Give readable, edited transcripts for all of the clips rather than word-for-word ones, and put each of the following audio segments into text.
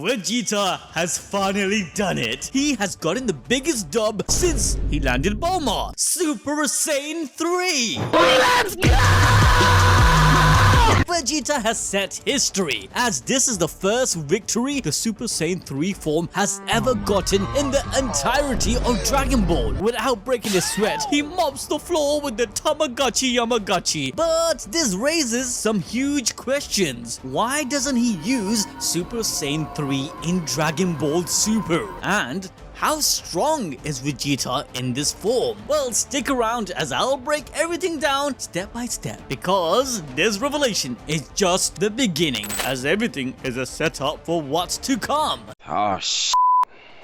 Vegeta has finally done it. He has gotten the biggest dub since he landed Bulma. Super Saiyan 3. Let's go! Vegeta has set history, as this is the first victory the Super Saiyan 3 form has ever gotten in the entirety of Dragon Ball. Without breaking a sweat, he mops the floor with the Tamagotchi Yamagami. But this raises some huge questions. Why doesn't he use Super Saiyan 3 in Dragon Ball Super? And how strong is Vegeta in this form? Well, stick around as I'll break everything down step by step, because this revelation is just the beginning, as everything is a setup for what's to come. Oh,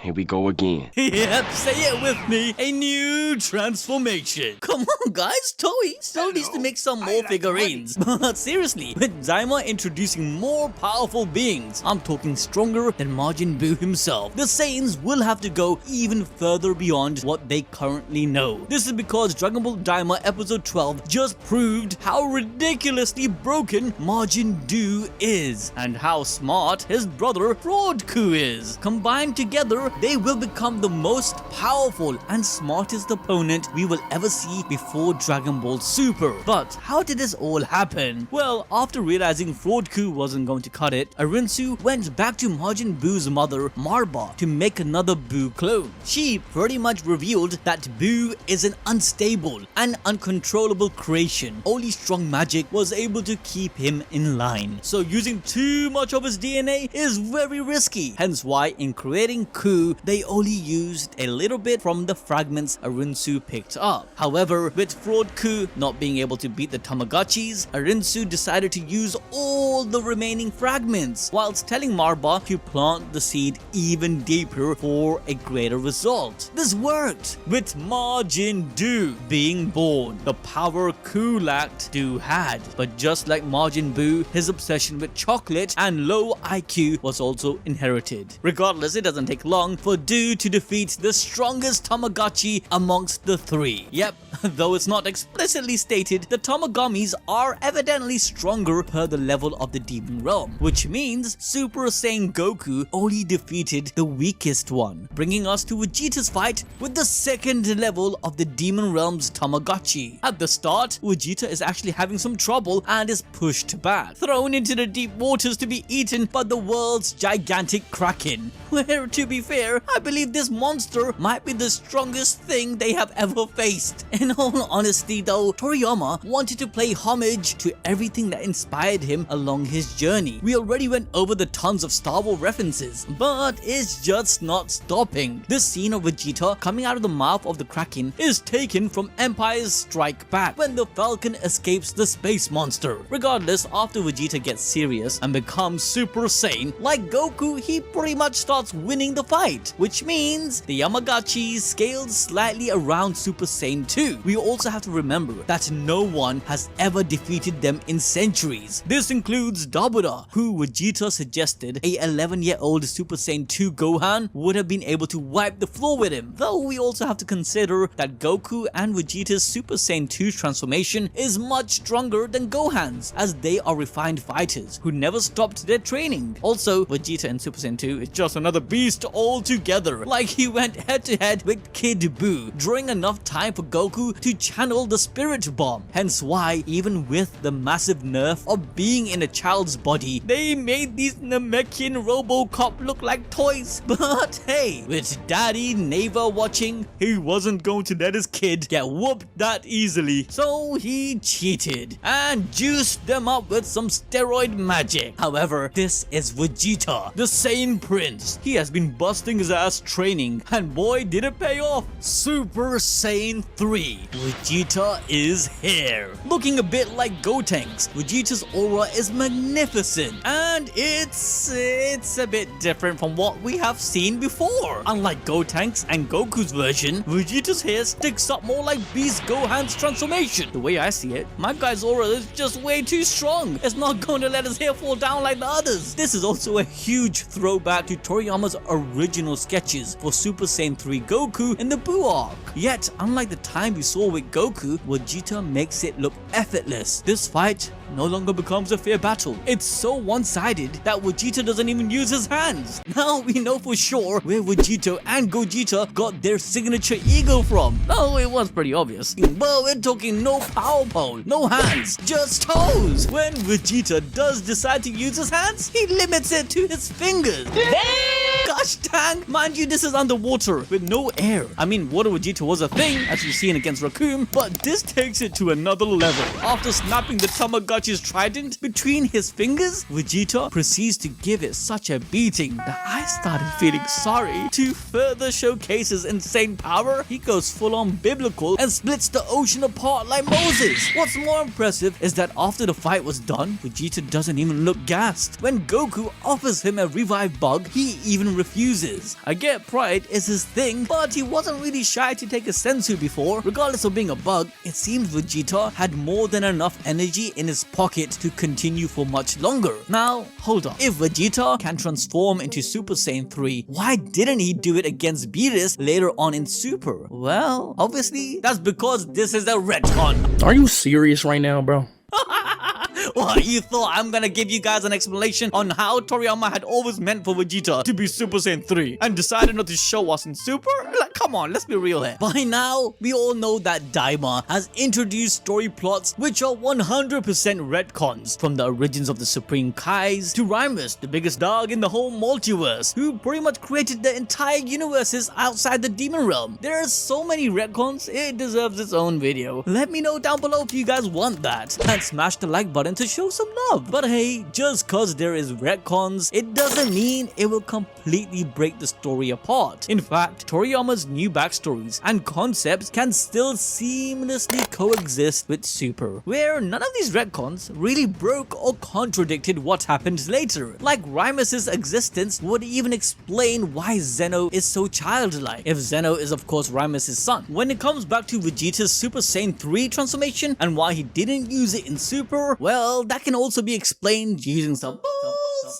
here we go again. Yep, say it with me. A new transformation. Come on, guys. Toei still needs to make some more figurines. But seriously, with Daima introducing more powerful beings, I'm talking stronger than Majin Buu himself, the Saiyans will have to go even further beyond what they currently know. This is because Dragon Ball Daima episode 12 just proved how ridiculously broken Majin Buu is, and how smart his brother Fraudku is. Combined together, they will become the most powerful and smartest opponent we will ever see before Dragon Ball Super. But how did this all happen? Well, after realizing Fraudku wasn't going to cut it, Arinsu went back to Majin Buu's mother, Marba, to make another Buu clone. She pretty much revealed that Buu is an unstable and uncontrollable creation. Only strong magic was able to keep him in line. So using too much of his DNA is very risky. Hence why in creating Ku, they only used a little bit from the fragments Arinsu picked up. However, with Fraudku not being able to beat the Tamagotchis, Arinsu decided to use all the remaining fragments, whilst telling Marba to plant the seed even deeper for a greater result. This worked, with Majin Buu being born. The power Ku lacked, Buu had. But just like Majin Buu, his obsession with chocolate and low IQ was also inherited. Regardless, it doesn't take long for Buu to defeat the strongest Tamagotchi amongst the three. Yep, though it's not explicitly stated, the Tamagamis are evidently stronger per the level of the Demon Realm, which means Super Saiyan Goku only defeated the weakest one, bringing us to Vegeta's fight with the second level of the Demon Realm's Tamagotchi. At the start, Vegeta is actually having some trouble and is pushed back, thrown into the deep waters to be eaten by the world's gigantic Kraken, where, to be fair, I believe this monster might be the strongest thing they have ever faced. In all honesty though, Toriyama wanted to pay homage to everything that inspired him along his journey. We already went over the tons of Star Wars references, but it's just not stopping. This scene of Vegeta coming out of the mouth of the Kraken is taken from Empire's Strike Back, when the Falcon escapes the space monster. Regardless, after Vegeta gets serious and becomes Super Saiyan, like Goku, he pretty much starts winning the fight, which means the Yamagachis scaled slightly around Super Saiyan 2. We also have to remember that no one has ever defeated them in centuries. This includes Dabura, who Vegeta suggested a 11-year-old Super Saiyan 2 Gohan would have been able to wipe the floor with him. Though we also have to consider that Goku and Vegeta's Super Saiyan 2 transformation is much stronger than Gohan's, as they are refined fighters who never stopped their training. Also, Vegeta in Super Saiyan 2 is just another beast altogether, like he went head to head with Kid Buu, drawing enough time for Goku to channel the Spirit Bomb. Hence why, even with the massive nerf of being in a child's body, they made these Namekian Robocop look like toys. But hey, with Daddy Neva watching, he wasn't going to let his kid get whooped that easily. So he cheated and juiced them up with some steroid magic. However, this is Vegeta, the Saiyan Prince. He has been busting his ass training, and boy did it pay off. Super Saiyan 3. Vegeta is here. Looking a bit like Gotenks, Vegeta's aura is magnificent, and it's a bit different from what we have seen before. Unlike Gotenks and Goku's version, Vegeta's hair sticks up more like Beast Gohan's transformation. The way I see it, my guy's aura is just way too strong. It's not going to let his hair fall down like the others. This is also a huge throwback to Toriyama's original original sketches for Super Saiyan 3 Goku in the Buu arc. Yet, unlike the time we saw with Goku, Vegeta makes it look effortless. This fight no longer becomes a fair battle. It's so one-sided that Vegeta doesn't even use his hands. Now we know for sure where Vegeta and Gogeta got their signature ego from. Oh, it was pretty obvious. But we're talking no power pole, no hands, just toes. When Vegeta does decide to use his hands, he limits it to his fingers. Gosh dang! Mind you, this is underwater with no air. I mean, water Vegeta was a thing, as you've seen against Raccoon, but this takes it to another level. After snapping the Tamagotchi's trident between his fingers, Vegeta proceeds to give it such a beating that I started feeling sorry. To further showcase his insane power, he goes full on biblical and splits the ocean apart like Moses. What's more impressive is that after the fight was done, Vegeta doesn't even look gassed. When Goku offers him a revive bug, he even refuses. I get pride is his thing, but he wasn't really shy to take a senzu before. Regardless of being a bug, it seems Vegeta had more than enough energy in his pocket to continue for much longer. Now, hold on. If Vegeta can transform into Super Saiyan 3, why didn't he do it against Beerus later on in Super? Well, obviously, that's because this is a retcon. Are you serious right now, bro? What, you thought I'm gonna give you guys an explanation on how Toriyama had always meant for Vegeta to be Super Saiyan 3 and decided not to show us in Super? Like, come on, let's be real here. By now, we all know that Daima has introduced story plots which are 100% retcons, from the origins of the Supreme Kais to Rimus, the biggest dog in the whole multiverse, who pretty much created the entire universes outside the demon realm. There are so many retcons, it deserves its own video. Let me know down below if you guys want that, and smash the like button to show some love. But hey, just cause there is retcons, it doesn't mean it will completely break the story apart. In fact, Toriyama's new backstories and concepts can still seamlessly coexist with Super, where none of these retcons really broke or contradicted what happened later. Like Rimus's existence would even explain why Zeno is so childlike, if Zeno is of course Rimus's son. When it comes back to Vegeta's Super Saiyan 3 transformation and why he didn't use it in Super, well, that can also be explained using some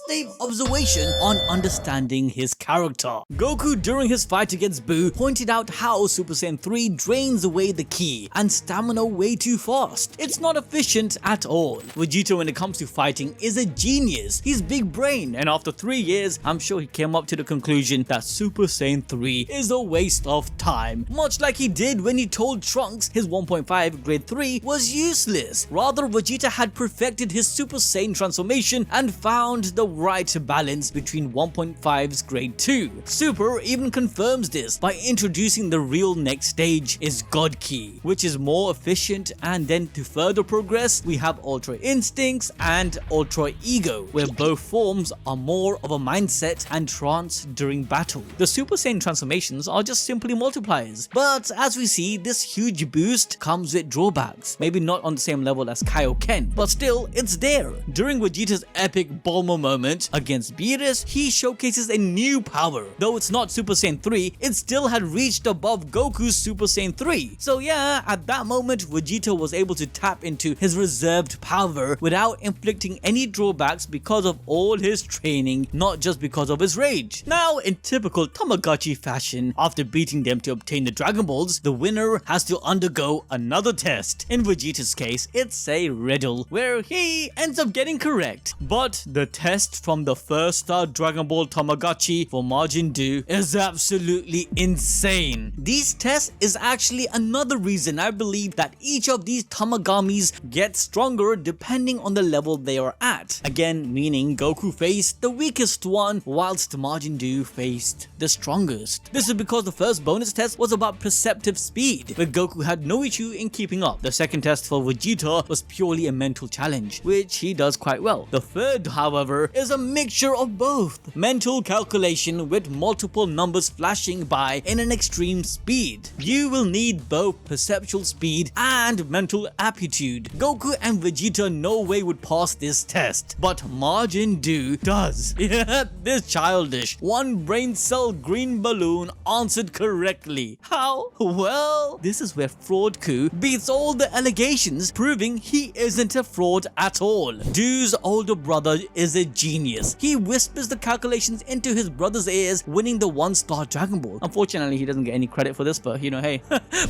safe observation on understanding his character. Goku, during his fight against Buu, pointed out how Super Saiyan 3 drains away the ki and stamina way too fast. It's not efficient at all. Vegeta, when it comes to fighting, is a genius. He's big brain, and after 3 years, I'm sure he came up to the conclusion that Super Saiyan 3 is a waste of time. Much like he did when he told Trunks his 1.5 grade 3 was useless. Rather, Vegeta had perfected his Super Saiyan transformation and found the right balance between 1.5's grade 2. Super even confirms this by introducing the real next stage is God Ki, which is more efficient, and then to further progress we have Ultra Instincts and Ultra Ego, where both forms are more of a mindset and trance during battle. The Super Saiyan transformations are just simply multipliers, but as we see, this huge boost comes with drawbacks. Maybe not on the same level as Kaioken, but still it's there. During Vegeta's epic Bulma moment against Beerus, he showcases a new power. Though it's not Super Saiyan 3, it still had reached above Goku's Super Saiyan 3. So yeah, at that moment, Vegeta was able to tap into his reserved power without inflicting any drawbacks because of all his training, not just because of his rage. Now, in typical Tamagotchi fashion, after beating them to obtain the Dragon Balls, the winner has to undergo another test. In Vegeta's case, it's a riddle, where he ends up getting correct. But the test from the first star Dragon Ball Tamagotchi for Majin Buu is absolutely insane. These tests is actually another reason I believe that each of these Tamagamis gets stronger depending on the level they are at. Again, meaning Goku faced the weakest one whilst Majin Buu faced the strongest. This is because the first bonus test was about perceptive speed, where Goku had no issue in keeping up. The second test for Vegeta was purely a mental challenge, which he does quite well. The third, however, is a mixture of both. Mental calculation with multiple numbers flashing by in an extreme speed. You will need both perceptual speed and mental aptitude. Goku and Vegeta no way would pass this test, but Majin Buu does. Yeah, this childish one brain cell green balloon answered correctly. How? Well, this is where Fraud Ku beats all the allegations, proving he isn't a fraud at all. Buu's older brother is a genius genius. He whispers the calculations into his brother's ears, winning the 1-star Dragon Ball. Unfortunately, he doesn't get any credit for this, but you know, hey.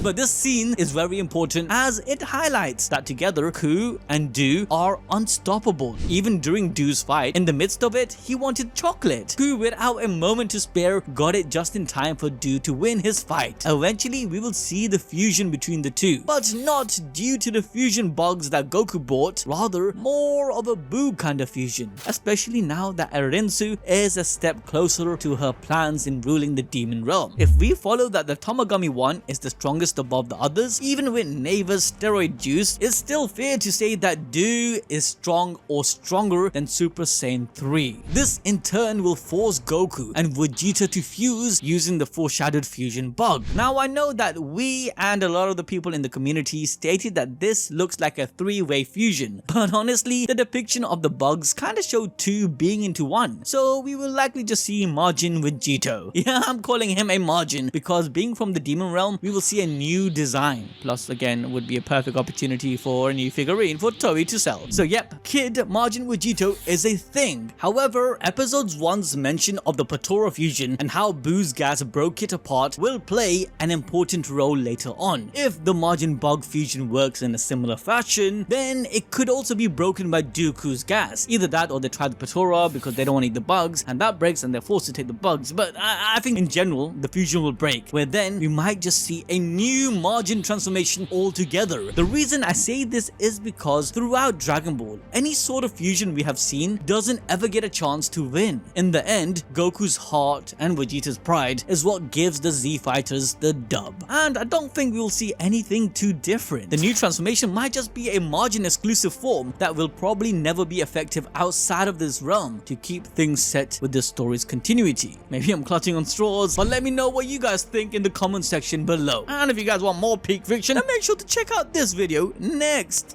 But this scene is very important as it highlights that together Ku and Do are unstoppable. Even during Do's fight, in the midst of it, he wanted chocolate. Ku, without a moment to spare, got it just in time for Do to win his fight. Eventually, we will see the fusion between the two, but not due to the fusion bugs that Goku bought, rather more of a Buu kind of fusion, especially now that Arinsu is a step closer to her plans in ruling the demon realm. If we follow that the Tamagami one is the strongest above the others, even with Neva's steroid juice, it's still fair to say that Do is strong or stronger than Super Saiyan 3. This in turn will force Goku and Vegeta to fuse using the foreshadowed fusion bug. Now I know that we and a lot of the people in the community stated that this looks like a 3-way fusion, but honestly the depiction of the bugs kinda showed 2 being into 1, so we will likely just see Majin Vegeta. Yeah, I'm calling him a Majin because being from the demon realm, we will see a new design. Plus again, would be a perfect opportunity for a new figurine for Toei to sell. So yep, Kid Majin Vegeta is a thing. However, episodes 1's mention of the Patora fusion and how Buu's gas broke it apart will play an important role later on. If the Majin bug fusion works in a similar fashion, then it could also be broken by Dooku's gas. Either that or they try the Patora because they don't want to eat the bugs and that breaks and they're forced to take the bugs. But I think in general, the fusion will break, where then we might just see a new Majin transformation altogether. The reason I say this is because throughout Dragon Ball, any sort of fusion we have seen doesn't ever get a chance to win. In the end, Goku's heart and Vegeta's pride is what gives the Z fighters the dub. And I don't think we'll see anything too different. The new transformation might just be a Majin exclusive form that will probably never be effective outside of this realm to keep things set with the story's continuity. Maybe I'm clutching on straws, but let me know what you guys think in the comment section below. And if you guys want more peak fiction, then make sure to check out this video next.